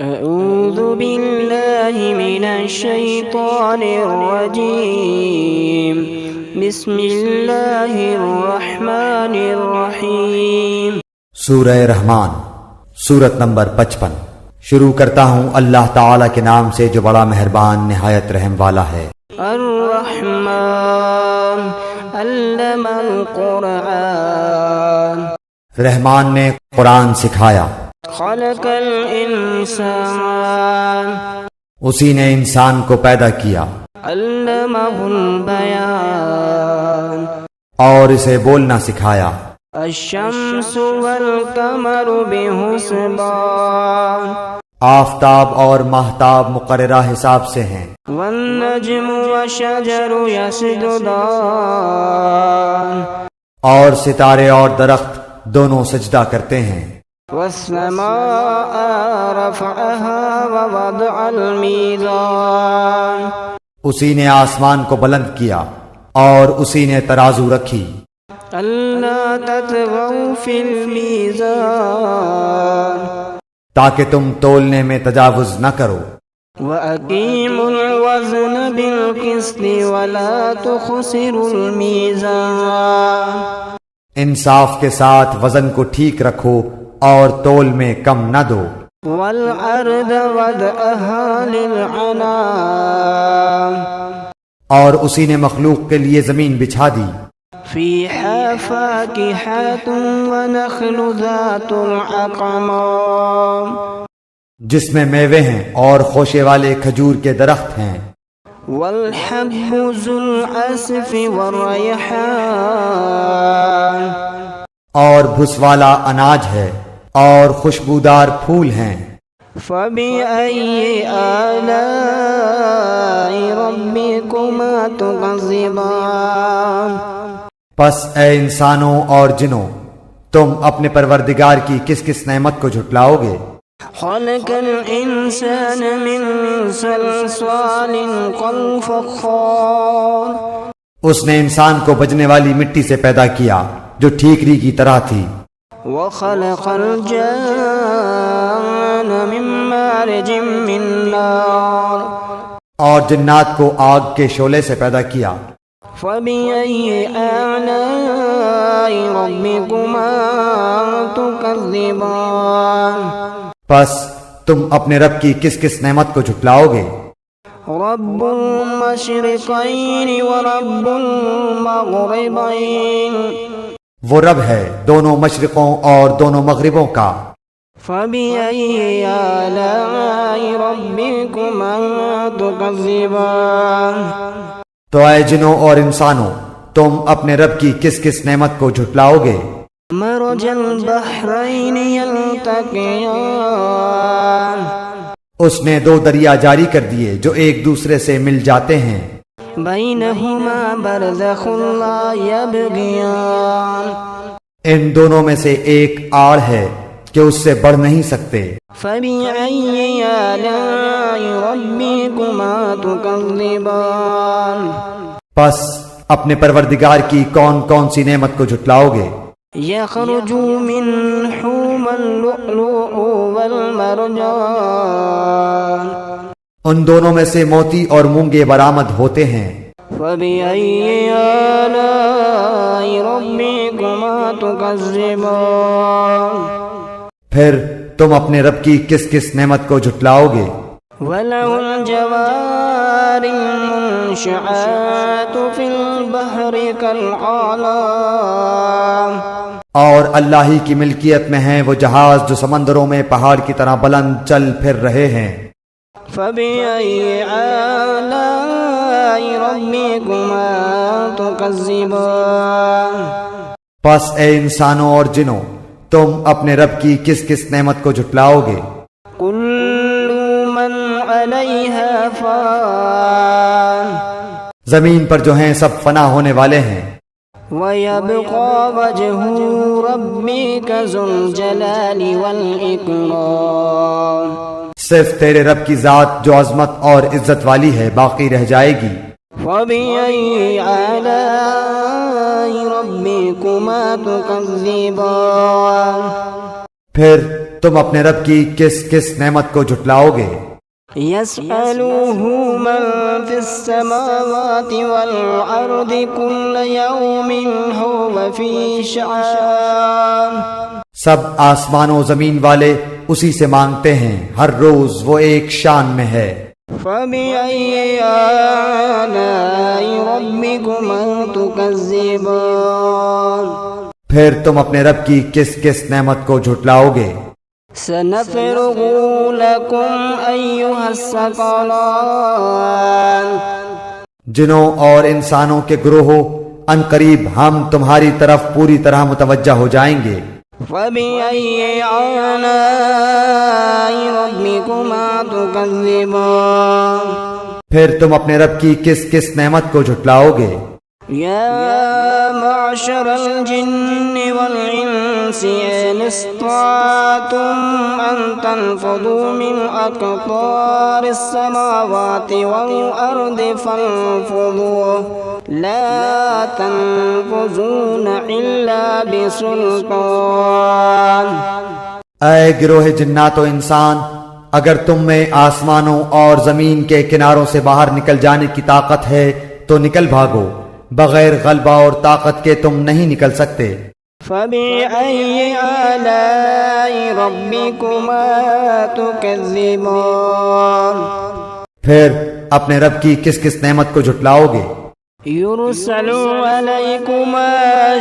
أعوذ بالله من الشيطان الرجيم بسم الله الرحمن الرحيم سورہ رحمان، سورت نمبر 55۔ شروع کرتا ہوں اللہ تعالی کے نام سے جو بڑا مہربان نہایت رحم والا ہے۔ الرحمن علم القرآن رحمان نے قرآن سکھایا، خلق الانسان اسی نے انسان کو پیدا کیا، علمہ البیان اور اسے بولنا سکھایا۔ الشمس والقمر بحسبان آفتاب اور ماہتاب مقررہ حساب سے ہیں، والنجم والشجر يسجدان اور ستارے اور درخت دونوں سجدہ کرتے ہیں۔ والسماء رفعها ووضع الميزان اسی نے آسمان کو بلند کیا اور اسی نے ترازو رکھی، ألا تطغوا في الميزان تاکہ تم تولنے میں تجاوز نہ کرو۔ وأقيموا الوزن بالقسط ولا تخسروا الميزان انصاف کے ساتھ وزن کو ٹھیک رکھو اور تول میں کم نہ دو۔ والأرض وضعها للعنام اور اسی نے مخلوق کے لیے زمین بچھا دی، فيها فاكهة ونخل ذات الأكمام جس میں میوے ہیں اور خوشے والے کھجور کے درخت ہیں، والحب ذو العصف والريحان اور بھس والا اناج ہے اور خوشبودار پھول ہیں۔ فبأي آلاء ربكما تكذبان پس اے انسانوں اور جنوں، تم اپنے پروردگار کی کس کس نعمت کو جھٹلاؤ گے؟ خلق الإنسان من صلصال كالفخار اس نے انسان کو بجنے والی مٹی سے پیدا کیا جو ٹھیکری کی طرح تھی، وخلق الجان من مارج من نار اور جنات کو آگ کے شعلے سے پیدا کیا۔ فبأي آلاء ربكما تكذبان پس تم اپنے رب کی کس کس نعمت کو جھٹلاؤ گے؟ رب المشرقين ورب المغربين وہ رب ہے دونوں مشرقوں اور دونوں مغربوں کا۔ فبأي آلاء ربكما تكذبان تو اے جنوں اور انسانوں، تم اپنے رب کی کس کس نعمت کو جھٹلاؤ گے؟ مرج البحرين يلتقيان اس نے دو دریا جاری کر دیے جو ایک دوسرے سے مل جاتے ہیں، بينهما برزخ لا يبغيان ان دونوں میں سے ایک آڑ ہے کہ اس سے بڑھ نہیں سکتے۔ فبأي آلاء ربكما تكذبان پس اپنے پروردگار کی کون کون سی نعمت کو جھٹلاؤ گے؟ يخرج منهما اللؤلؤ والمرجان ان دونوں میں سے موتی اور مونگے برآمد ہوتے ہیں۔ فبأي آلاء ربكما تكذبان پھر تم اپنے رب کی کس کس نعمت کو جھٹلاؤ گے؟ وله الجوار المنشآت في البحر كالأعلام اور اللہ ہی کی ملکیت میں ہیں وہ جہاز جو سمندروں میں پہاڑ کی طرح بلند چل پھر رہے ہیں۔ فبأي آلاء ربكما تكذبان پس اے انسانوں اور جنوں، تم اپنے رب کی کس کس نعمت کو جھٹلاؤ گے؟ كل من عليها فان زمین پر جو ہیں سب فنا ہونے والے ہیں، ويبقى وجه ربك ذو الجلال والإكرام صرف تیرے رب کی ذات جو عظمت اور عزت والی ہے باقی رہ جائے گی۔ فبأي آلاء ربكما تكذبان پھر تم اپنے رب کی کس کس نعمت کو جھٹلاؤ گے؟ يسأله من في السماوات والأرض كل يوم هو في شأن سب آسمان و زمین والے اسی سے مانگتے ہیں، ہر روز وہ ایک شان میں ہے۔ فبأي آلاء ربكما تكذبان پھر تم اپنے رب کی کس کس نعمت کو جھٹلاؤ گے؟ سنفرغ لكم أيها الثقلان جنوں اور انسانوں کے گروہوں، ان قریب ہم تمہاری طرف پوری طرح متوجہ ہو جائیں گے۔ فبأي آلاء ربكما تكذبان پھر تم اپنے رب کی کس کس نعمت کو جھٹلاؤ گے؟ يا معشر الجن والإنس إن استطعتم أن تنفذوا من أقطار السماوات والأرض فانفذوا لا تنفذون إلا بسلطان اے گروہ جنات و انسان، اگر تم میں آسمانوں اور زمین کے کناروں سے باہر نکل جانے کی طاقت ہے تو نکل بھاگو، بغیر غلبہ اور طاقت کے تم نہیں نکل سکتے۔ فبأي آلاء ربكما تكذبان پھر اپنے رب کی کس کس نعمت کو جھٹلاؤ گے؟ يرسل عليكما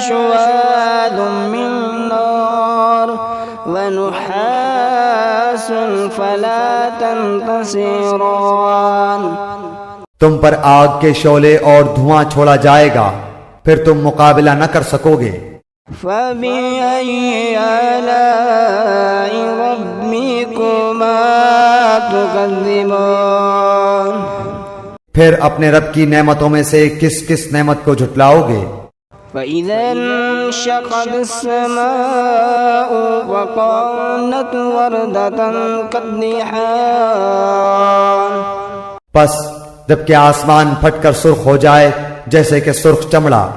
شواظ من نار ونحاس فلا تنتصران تم پر آگ کے شعلے اور دھواں چھوڑا جائے گا، پھر تم مقابلہ نہ کر سکو گے۔ فبأي آلاء ربكما تكذبان پھر اپنے رب کی نعمتوں میں سے کس کس نعمت کو جھٹلاؤ گے؟ فإذا انشقت السماء وكانت وردة كالدحان پس جبکہ آسمان پھٹ کر سرخ ہو جائے جیسے کہ سرخ چمڑا۔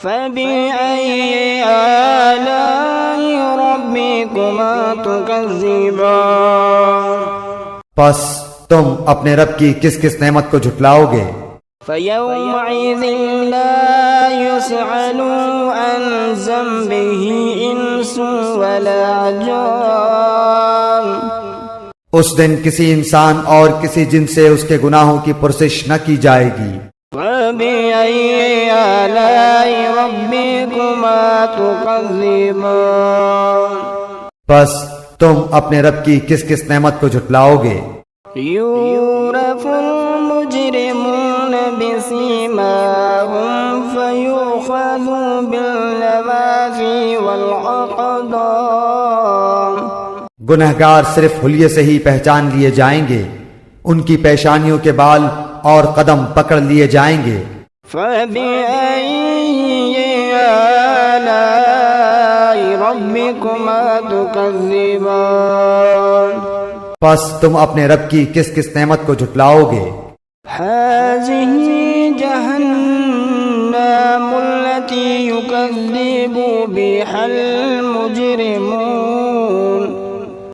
فبأي آلاء ربكما تكذبان پس تم اپنے رب کی کس کس نعمت کو جھٹلاؤ گے؟ فيومئذ لا يسأل عن ذنبه إنس ولا جان اس دن کسی انسان اور کسی جن سے اس کے گناہوں کی پرسش نہ کی جائے گی۔ فبأي آلاء ربكما تكذبان پس تم اپنے رب کی کس کس نعمت کو جھٹلاؤ گے؟ يعرف المجرمون بسيماهم فيؤخذ بالنواصي والأقدام گنہگار صرف حلیے سے ہی پہچان لیے جائیں گے، ان کی پیشانیوں کے بال اور قدم پکڑ لیے جائیں گے۔ فبأي آلاء ربكما تكذبان پس تم اپنے رب کی کس کس نعمت کو جھٹلاؤ گے؟ هذه جهنم التي يكذب بها المجرمون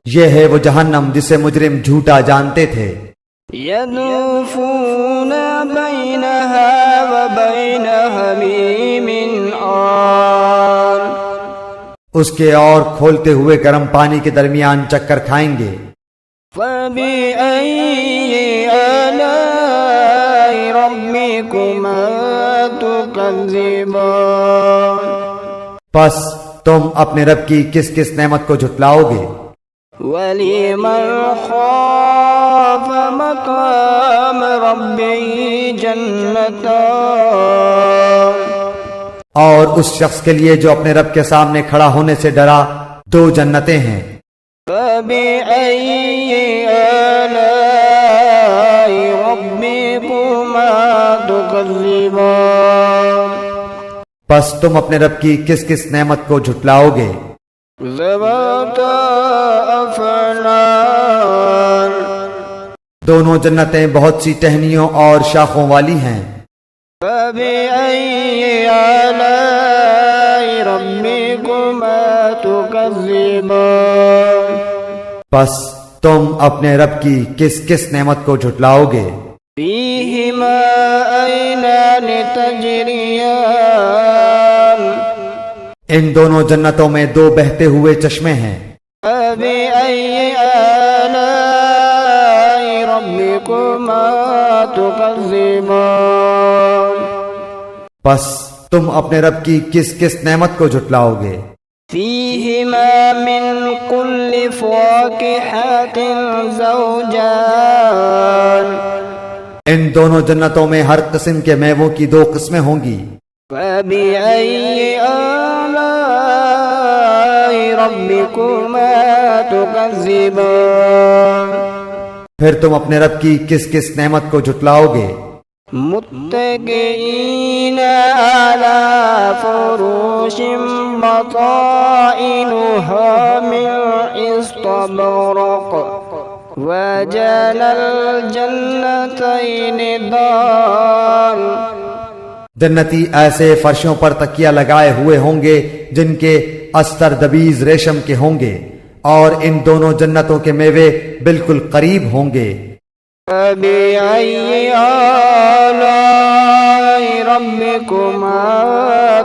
یہ ہے وہ جہنم جسے مجرم جھوٹا جانتے تھے۔ يدوفون بينها وبين حميم آن اس کے اور کھولتے ہوئے گرم پانی کے درمیان چکر کھائیں گے۔ فبأي آلاء ربكما تكذبان پس تم اپنے رب کی کس کس نعمت کو جھٹلاؤ گے؟ ولمن خاف مقام ربه جنتان اور اس شخص کے لیے جو اپنے رب کے سامنے کھڑا ہونے سے ڈرا، دو جنتیں ہیں۔ فبأي آلاء ربكما تكذبان پس تم اپنے رب کی کس کس نعمت کو جھٹلاؤ گے؟ ذواتا افنان دونوں جنتیں بہت سی ٹہنیوں اور شاخوں والی ہیں۔ فبأي آلاء ربكما تكذبان پس تم اپنے رب کی کس کس نعمت کو جھٹلاؤ گے؟ فیہما عینان تجریان ان دونوں جنتوں میں دو بہتے ہوئے چشمے ہیں۔ فبأي آلاء ربكما تكذبان پس تم اپنے رب کی کس کس نعمت کو جھٹلاؤ گے؟ فيهما من كل فاكهة زوجان ان دونوں جنتوں میں ہر قسم کے میووں کی دو قسمیں ہوں گی۔ فبأي آلاء ربكما تكذبان پھر تم اپنے رب کی کس کس نعمت کو جھٹلاؤ گے؟ متكئين على فروش بطائنها من استبرق وجنى الجنتين دان جنتی ایسے فرشوں پر تکیہ لگائے ہوئے ہوں گے جن کے استر دبیز ریشم کے ہوں گے، اور ان دونوں جنتوں کے میوے بالکل قریب ہوں گے۔ فبأي آلاء ربكما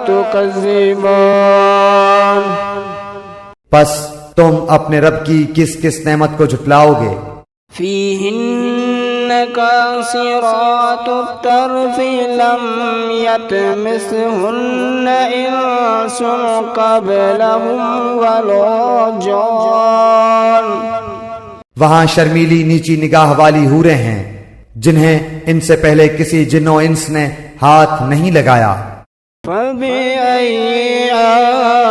تكذبان پس تم اپنے رب کی کس کس نعمت کو جھٹلاؤ گے؟ فيهن قاصرات الطرف لم يطمثهن إنس قبلهم ولا جان وہاں شرمیلی نیچی نگاہ والی حوریں ہیں جنہیں ان سے پہلے کسی جن و انس نے ہاتھ نہیں لگایا۔ فبأي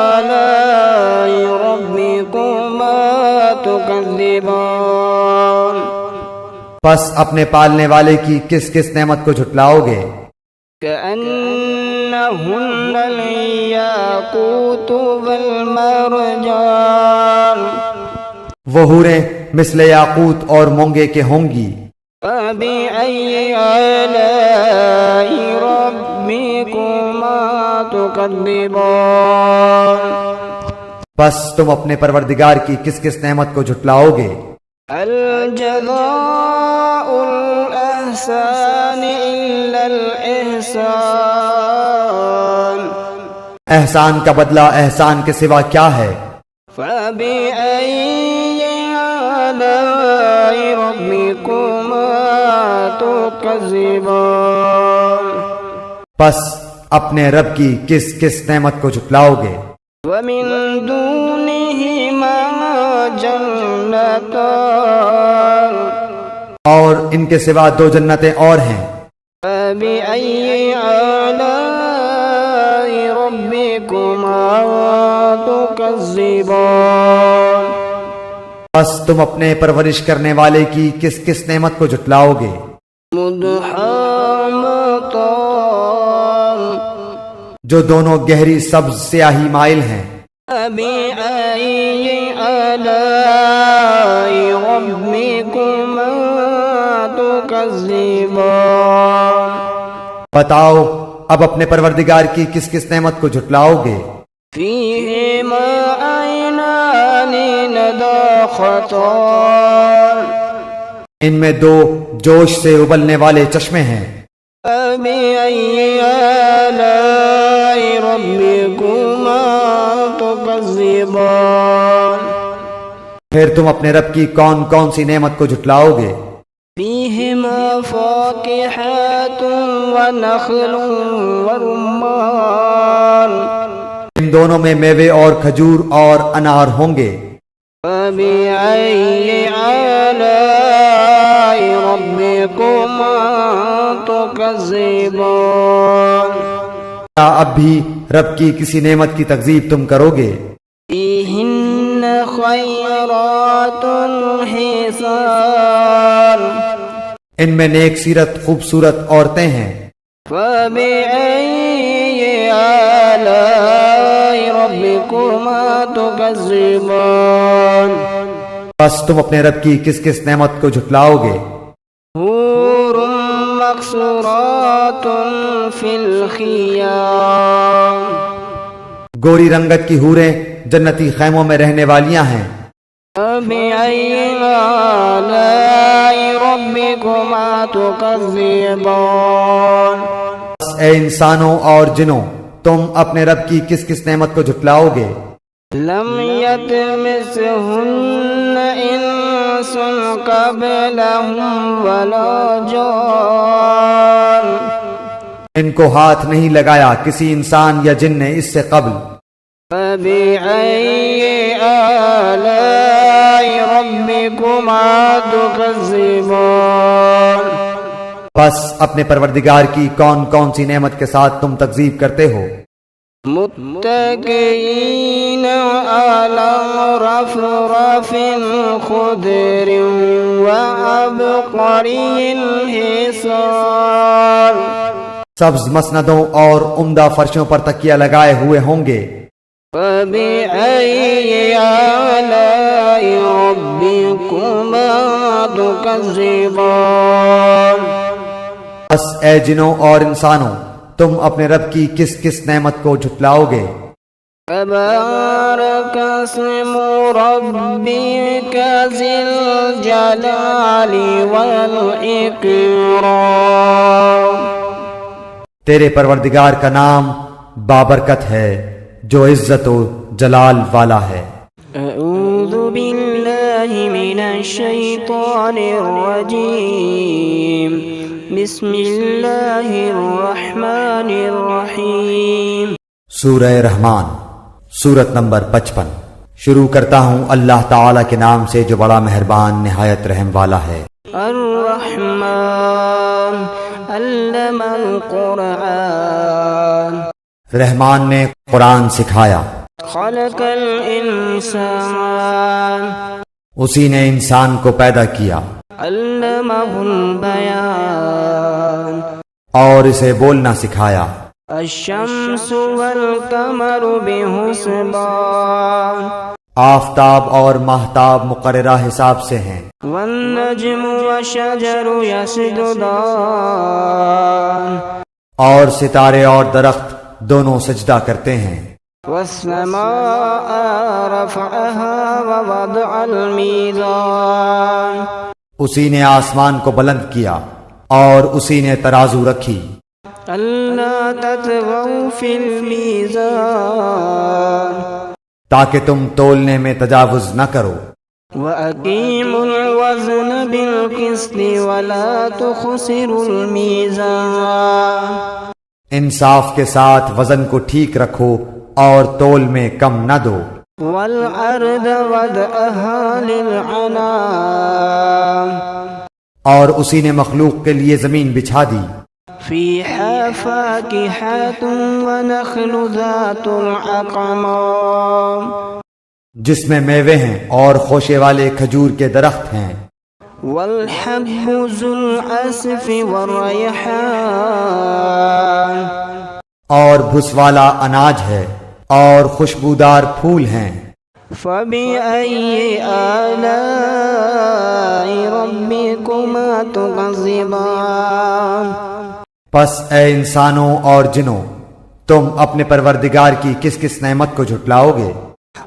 آلاء ربكما تكذبان پس اپنے پالنے والے کی کس کس نعمت کو جھٹلاؤ گے؟ كأنهن الياقوت والمرجان وہ حوریں مثل یاقوت اور مونگے کے ہوں گی۔ فبأي آلاء ربكما تكذبان پس تم اپنے پروردگار کی کس کس نعمت کو جھٹلاؤ گے؟ الجزاء الإحسان إلا الإحسان احسان کا بدلہ احسان کے سوا کیا ہے؟ فبأي آلاء ربكما تكذبان پس اپنے رب کی کس کس نعمت کو جھٹلاؤ گے؟ ومن دونهما جنتان اور ان کے سوا دو جنتیں اور ہیں۔ فبأي آلاء ربكما تكذبان پس تم اپنے پرورش کرنے والے کی کس کس نعمت کو جھٹلاؤ گے؟ مدحامتان جو دونوں گہری سبز سیاہی مائل ہیں۔ فبأي آلاء ربكما تكذبان بتاؤ اب اپنے پروردگار کی کس کس نعمت کو جھٹلاؤ گے؟ فيهما عينان نضاختان ان میں دو جوش سے ابلنے والے چشمے ہیں۔ فبأي آلاء ربكما تكذبان پھر تم اپنے رب کی کون کون سی نعمت کو جھٹلاؤ گے؟ فيهما فاكهة ونخل ورمان ان دونوں میں میوے اور کھجور اور انار ہوں گے۔ فبأي آلاء ربكما تكذبان کیا اب بھی رب کی کسی نعمت کی تکذیب تم کرو گے؟ فيهن خيرات حسان ان میں نیک سیرت خوبصورت عورتیں ہیں۔ فبأي آلاء ربكما تكذبان بس تم اپنے رب کی کس کس نعمت کو جھٹلاؤ گے؟ حور مقصورات في الخيام گوری رنگت کی حوریں جنتی خیموں میں رہنے والیاں ہیں۔ فبأي آلاء ربكما تكذبان اے انسانوں اور جنوں، تم اپنے رب کی کس کس نعمت کو جھٹلاؤ گے؟ لم يطمثهن إنس قبلهم ولا جان ان کو ہاتھ نہیں لگایا کسی انسان یا جن نے اس سے قبل۔ فبأي آلاء ربكما تكذبان بس اپنے پروردگار کی کون کون سی نعمت کے ساتھ تم تکذیب کرتے ہو؟ متكئين على رفرف خضر وعبقري حصان سبز مسندوں اور عمدہ فرشوں پر تکیہ لگائے ہوئے ہوں گے۔ فبأي آلاء ربكما تكذبان بس اے جنوں اور انسانوں، تم اپنے رب کی کس کس نعمت کو جھٹلاؤ گے؟ تبارك اسم ربك ذي الجلال والإكرام تیرے پروردگار کا نام بابرکت ہے جو عزت و جلال والا ہے۔ أعوذ بالله من الشيطان الرجيم بسم اللہ الرحمن الرحیم۔ سورہ رحمان، سورت نمبر 55۔ شروع کرتا ہوں اللہ تعالی کے نام سے جو بڑا مہربان نہایت رحم والا ہے۔ الرحمن علم القرآن رحمان نے قرآن سکھایا۔ خلق الانسان اسی نے انسان کو پیدا کیا۔ علمہ البیان اور اسے بولنا سکھایا۔ الشمس والقمر بحسبان آفتاب اور ماہتاب مقررہ حساب سے ہیں۔ والنجم والشجر يسجدان اور ستارے اور درخت دونوں سجدہ کرتے ہیں۔ والسماء رفعها ووضع الميزان اسی نے آسمان کو بلند کیا اور اسی نے ترازو رکھی۔ ألا تطغوا في الميزان تاکہ تم تولنے میں تجاوز نہ کرو۔ وأقيموا الوزن بالقسط ولا تخسروا الميزان انصاف کے ساتھ وزن کو ٹھیک رکھو اور تول میں کم نہ دو۔ والأرض وضعها للعنام اور اسی نے مخلوق کے لیے زمین بچھا دی۔ فيها فاكهة ونخل ذات الأكمام جس میں میوے ہیں اور خوشے والے کھجور کے درخت ہیں۔ والحب ذو العصف والريحان اور بھس والا اناج ہے اور خوشبودار پھول ہیں۔ فبأي آلاء ربكما تكذبان پس اے انسانوں اور جنوں، تم اپنے پروردگار کی کس کس نعمت کو جھٹلاؤ گے؟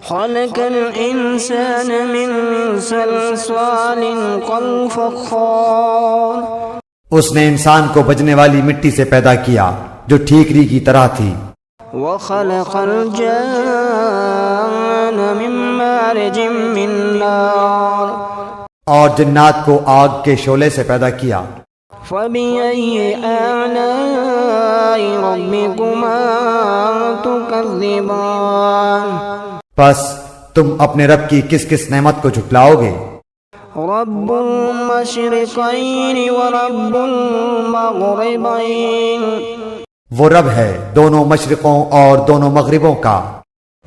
خلق الإنسان من صلصال كالفخار اس نے انسان کو بجنے والی مٹی سے پیدا کیا جو ٹھیکری کی طرح تھی۔ وخلق الجان من مارج من نار اور جنات کو آگ کے شعلے سے پیدا کیا۔ فبأي آلاء ربكما تكذبان پس تم اپنے رب کی کس کس نعمت کو جھٹلاؤ گے؟ رب المشرقين ورب المغربين وہ رب ہے دونوں مشرقوں اور دونوں مغربوں کا۔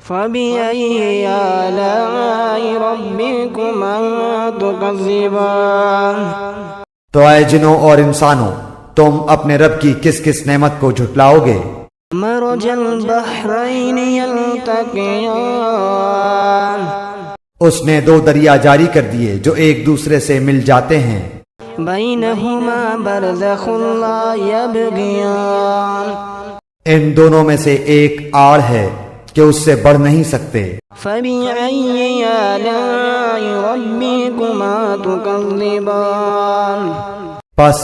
فبأي آلاء ربكما تكذبان تو اے جنوں اور انسانوں، تم اپنے رب کی کس کس نعمت کو جھٹلاؤ گے؟ مرج البحرين يلتقيان اس نے دو دریا جاری کر دیے جو ایک دوسرے سے مل جاتے ہیں۔ بينهما برزخ لا يبغيان ان دونوں میں سے ایک آڑ ہے کہ اس سے بڑھ نہیں سکتے۔ فبأي آلاء ربكما تكذبان پس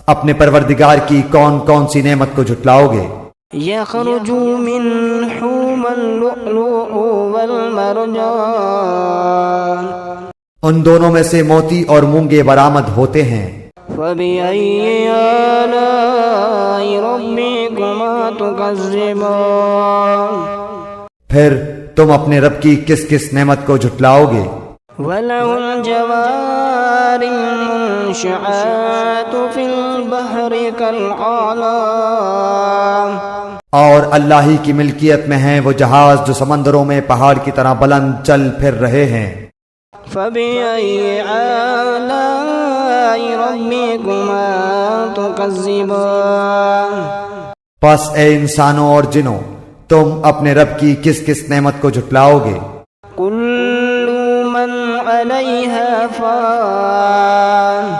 اپنے پروردگار کی کون کون سی نعمت کو جھٹلاؤ گے؟ يخرج منهما اللؤلؤ والمرجان ان دونوں میں سے موتی اور مونگے برآمد ہوتے ہیں۔ فبأي آلاء ربكما تكذبان پھر تم اپنے رب کی کس کس نعمت کو جھٹلاؤ گے؟ وله الجوار المنشآت في البحر كالأعلام اور اللہ ہی کی ملکیت میں ہیں وہ جہاز جو سمندروں میں پہاڑ کی طرح بلند چل پھر رہے ہیں۔ فبأي آلاء ربكما تكذبان پس اے انسانوں اور جنوں، تم اپنے رب کی کس کس نعمت کو جھٹلاؤ گے؟ كل من عليها فان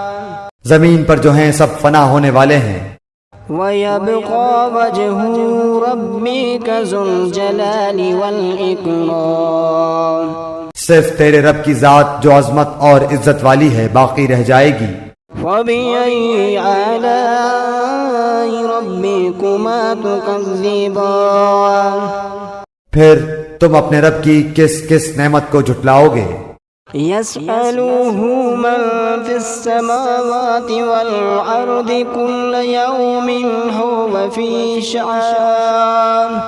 زمین پر جو ہیں سب فنا ہونے والے ہیں، ويبقى وجه ربك ذو الجلال والإكرام صرف تیرے رب کی ذات جو عظمت اور عزت والی ہے باقی رہ جائے گی۔ فبأي آلاء ربكما تكذبان پھر تم اپنے رب کی کس کس نعمت کو جھٹلاؤ گے؟ يسأله من في السماوات والأرض كل يوم هو في شأن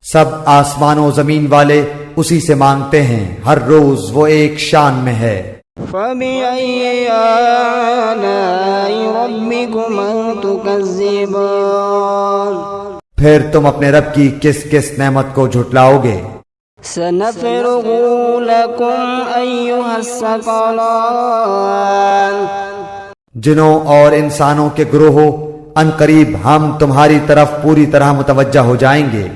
سب آسمان و زمین والے اسی سے مانگتے ہیں، ہر روز وہ ایک شان میں ہے۔ فبأي آلاء ربكما تكذبان پھر تم اپنے رب کی کس کس نعمت کو جھٹلاؤ گے؟ سنفرغ لكم أيها الثقلان جنوں اور انسانوں کے گروہوں، ان قریب ہم تمہاری طرف پوری طرح متوجہ ہو جائیں گے۔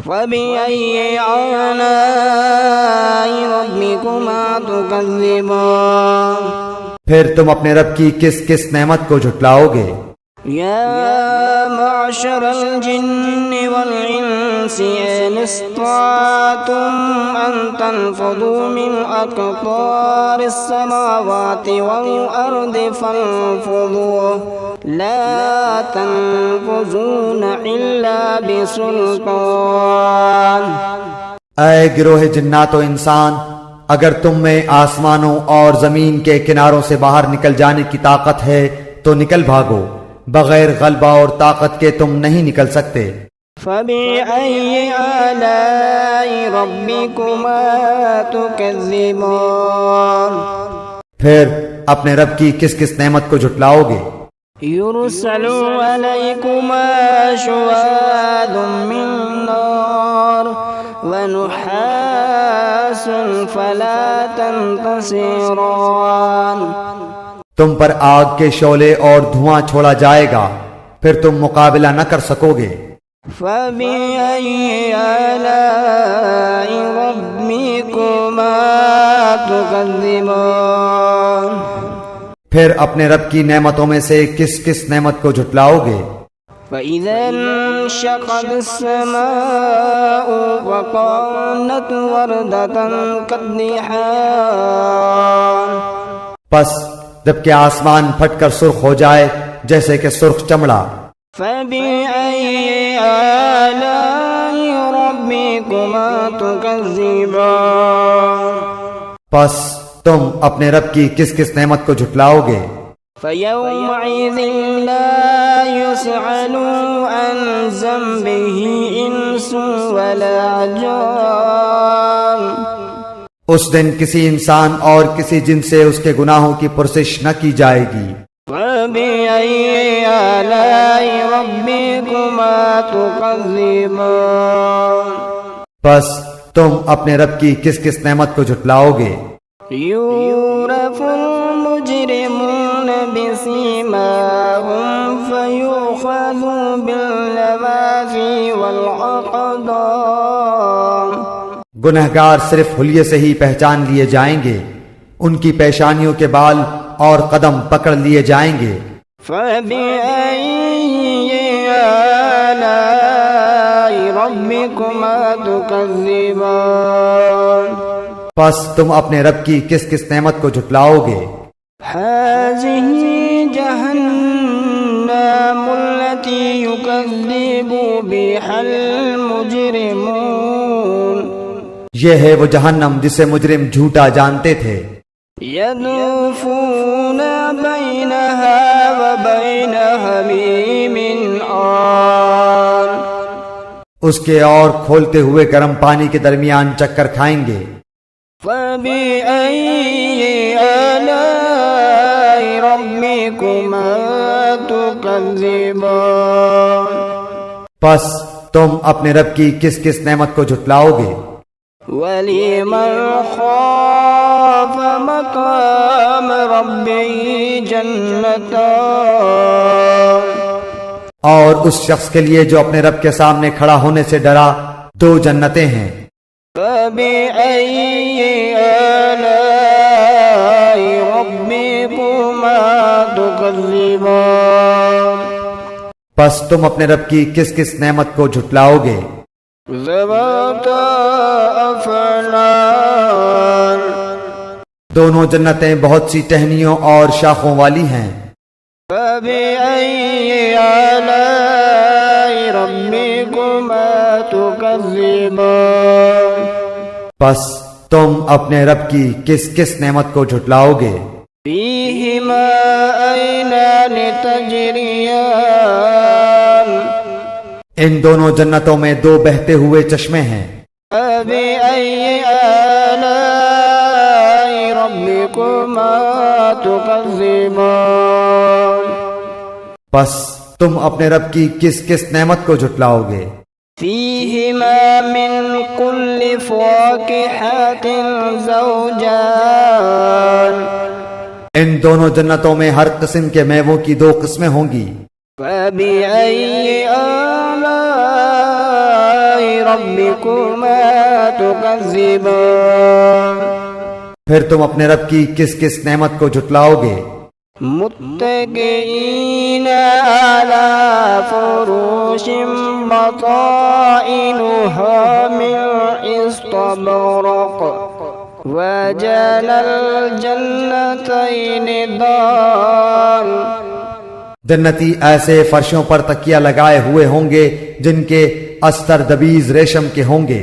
فبأي آلاء ربكما تكذبان پھر تم اپنے رب کی کس کس نعمت کو جھٹلاؤ گے؟ يا معشر الجن والإنس إن استطعتم أن تنفذوا من أقطار السماوات والأرض فانفذوا لا تنفذون إلا بسلطان اے گروہ جنات و انسان، اگر تم میں آسمانوں اور زمین کے کناروں سے باہر نکل جانے کی طاقت ہے تو نکل بھاگو، بغیر غلبہ اور طاقت کے تم نہیں نکل سکتے۔ فبأي آلاء ربكما تكذبان پھر اپنے رب کی کس کس نعمت کو جھٹلاؤ گے؟ يرسل عليكما شواظ من نار ونحاس فلا تنتصران تم پر آگ کے شعلے اور دھواں چھوڑا جائے گا، پھر تم مقابلہ نہ کر سکو گے۔ فبأي آلاء ربكما تكذبان پھر اپنے رب کی نعمتوں میں سے کس کس نعمت کو جھٹلاؤ گے؟ فإذا انشقت السماء وكانت وردة كالدحان پس جب کہ آسمان پھٹ کر سرخ ہو جائے جیسے کہ سرخ چمڑا۔ فبأي آلاء ربكما تكذبان پس تم اپنے رب کی کس کس نعمت کو جھٹلاؤ گے؟ فيومئذ لا يسأل عن ذنبه إنس ولا جان اس دن کسی انسان اور کسی جن سے اس کے گناہوں کی پرسش نہ کی جائے گی۔ فبأي آلاء ربكما تكذبان بس تم اپنے رب کی کس کس نعمت کو جھٹلاؤ گے؟ يعرف المجرمون بسيماهم فيؤخذ بالنواصي والأقدام گنہگار صرف حلیے سے ہی پہچان لیے جائیں گے، ان کی پیشانیوں کے بال اور قدم پکڑ لیے جائیں گے۔ فبأي آلاء ربكما تكذبان پس تم اپنے رب کی کس کس نعمت کو جھٹلاؤ گے؟ هذه جهنم التي يكذب بها المجرمون یہ ہے وہ جہنم جسے مجرم جھوٹا جانتے تھے۔ يطوفون بينها وبين حميم آن اس کے اور کھولتے ہوئے گرم پانی کے درمیان چکر کھائیں گے۔ فبأي آلاء ربكما تكذبان پس تم اپنے رب کی کس کس نعمت کو جھٹلاؤ گے؟ ولمن خاف مقام ربه جنتان اور اس شخص کے لیے جو اپنے رب کے سامنے کھڑا ہونے سے ڈرا دو جنتیں ہیں۔ فبأي آلاء ربكما تكذبان پس تم اپنے رب کی کس کس نعمت کو جھٹلاؤ گے؟ ذواتا افنان دونوں جنتیں بہت سی ٹہنیوں اور شاخوں والی ہیں۔ فبأي آلاء ربكما تكذبان پس تم اپنے رب کی کس کس نعمت کو جھٹلاؤ گے؟ فيهما عينان تجريان ان دونوں جنتوں میں دو بہتے ہوئے چشمے ہیں۔ فبأي آلاء ربكما تكذبان پس تم اپنے رب کی کس کس نعمت کو جھٹلاؤ گے؟ فيهما من كل فاكهة زوجان ان دونوں جنتوں میں ہر قسم کے میووں کی دو قسمیں ہوں گی۔ فبأي آلاء ربكما تكذبان پھر تم اپنے رب کی کس کس نعمت کو جھٹلاؤ گے؟ متكئين على فروش بطائنها من استبرق وجنى الجنتين دان جنتی ایسے فرشوں پر تکیہ لگائے ہوئے ہوں گے جن کے استر دبیز ریشم کے ہوں گے،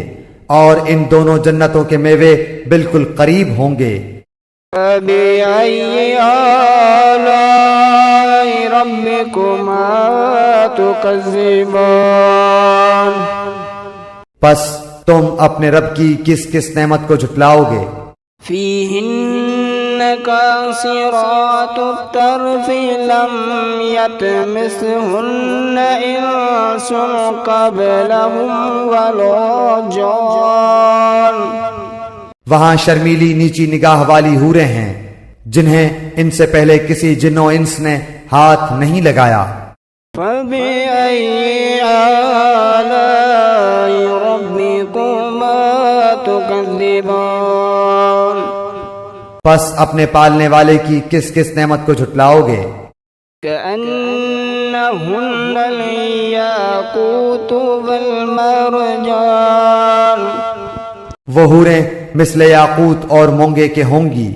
اور ان دونوں جنتوں کے میوے بالکل قریب ہوں گے۔ فبأي آلاء ربكما تكذبان پس تم اپنے رب کی کس کس نعمت کو جھٹلاؤ گے؟ فيهن قاصرات الطرف لم يطمثهن إنس قبلهم ولا جان وہاں شرمیلی نیچی نگاہ والی حوریں ہیں جنہیں ان سے پہلے کسی جن و انس نے ہاتھ نہیں لگایا۔ فبأي آلاء ربكما تكذبان پس اپنے پالنے والے کی کس کس نعمت کو جھٹلاؤ گے؟ كأنهن الياقوت والمرجان وہ حوریں مثل یاقوت اور مونگے کے ہوں گی۔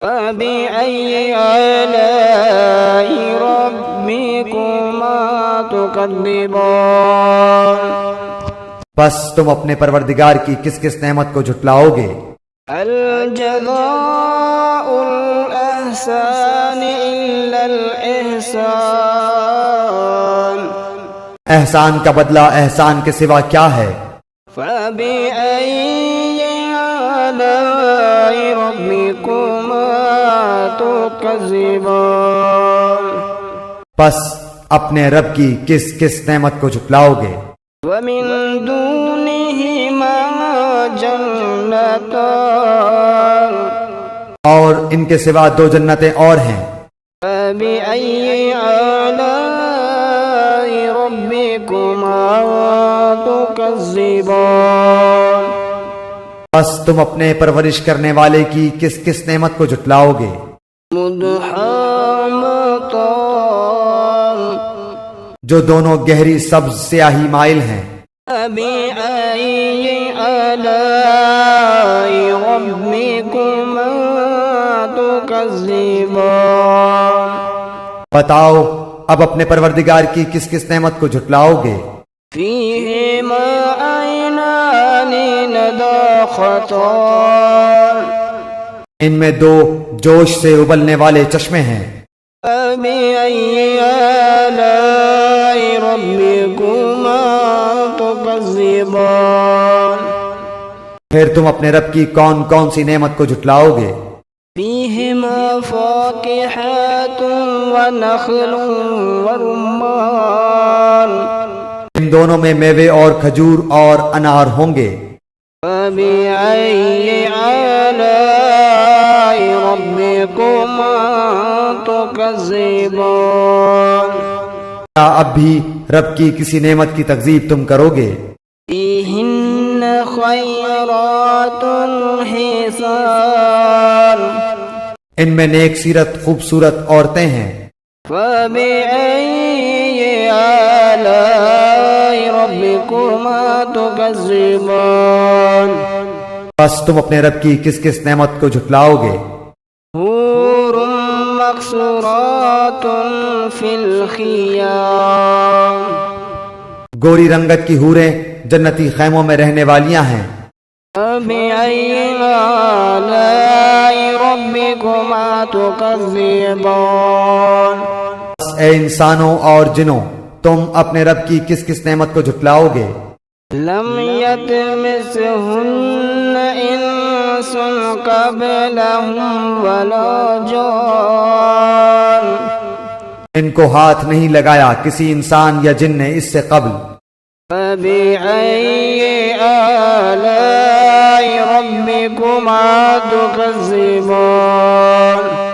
فبأي آلاء ربكما تكذبان پس تم اپنے پروردگار کی کس کس نعمت کو جھٹلاؤ گے؟ الجزاء الإحسان إلا الإحسان احسان کا بدلہ احسان کے سوا کیا ہے؟ فبأي آلاء ربكما تكذبان پس اپنے رب کی کس کس نعمت کو جھٹلاؤ گے؟ ومن دونهما جنتان اور ان کے سوا دو جنتیں اور ہیں۔ فبأي آلاء ربكما تكذبان پس تم اپنے پرورش کرنے والے کی کس کس نعمت کو جھٹلاؤ گے؟ مدحامتان جو دونوں گہری سبز سیاہی مائل ہیں۔ فبأي آلاء ربكما تكذبان بتاؤ اب اپنے پروردگار کی کس کس نعمت کو جھٹلاؤ گے؟ فيهما عينان نضاختان ان میں دو جوش سے ابلنے والے چشمے ہیں۔ فبأي آلاء ربكما تكذبان پھر تم اپنے رب کی کون کون سی نعمت کو جھٹلاؤ گے؟ فيهما فاكهة ونخل ورمان ان دونوں میں میوے اور کھجور اور انار ہوں گے۔ فبأي آلاء ربكما تكذبان کیا اب بھی رب کی کسی نعمت کی تکذیب تم کرو گے؟ فيهن خيرات حسان ان میں نیک سیرت خوبصورت عورتیں ہیں۔ فبأي آلاء ربكما تكذبان بس تم اپنے رب کی کس کس نعمت کو جھٹلاؤ گے؟ حور مقصورات في الخيام گوری رنگت کی حوریں جنتی خیموں میں رہنے والیاں ہیں۔ فبأي آلاء ربكما تكذبان بس اے انسانوں اور جنوں تم اپنے رب کی کس کس نعمت کو جھٹلاؤ گے؟ لم يطمثهن انس قبلهم ولا جان ان کو ہاتھ نہیں لگایا کسی انسان یا جن نے اس سے قبل۔ فبأي آلاء ربكما تكذبان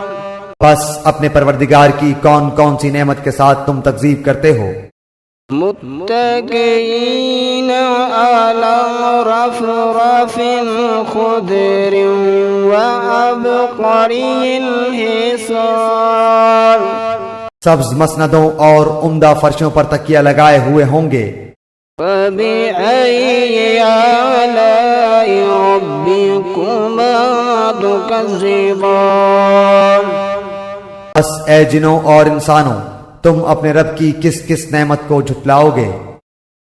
بس اپنے پروردگار کی کون کون سی نعمت کے ساتھ تم تکذیب کرتے ہو؟ متكئين على رفرف خضر وعبقري حصان سبز مسندوں اور عمدہ فرشوں پر تکیہ لگائے ہوئے ہوں گے۔ فبأي آلاء ربكما تكذبان بس اے جنوں اور انسانوں تم اپنے رب کی کس کس نعمت کو جھٹلاؤ گے؟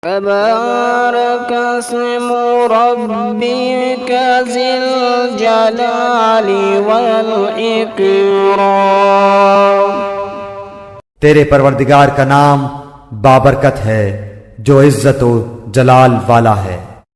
تبارك اسم ربك ذي الجلال والإكرام تیرے پروردگار کا نام بابرکت ہے جو عزت و جلال والا ہے۔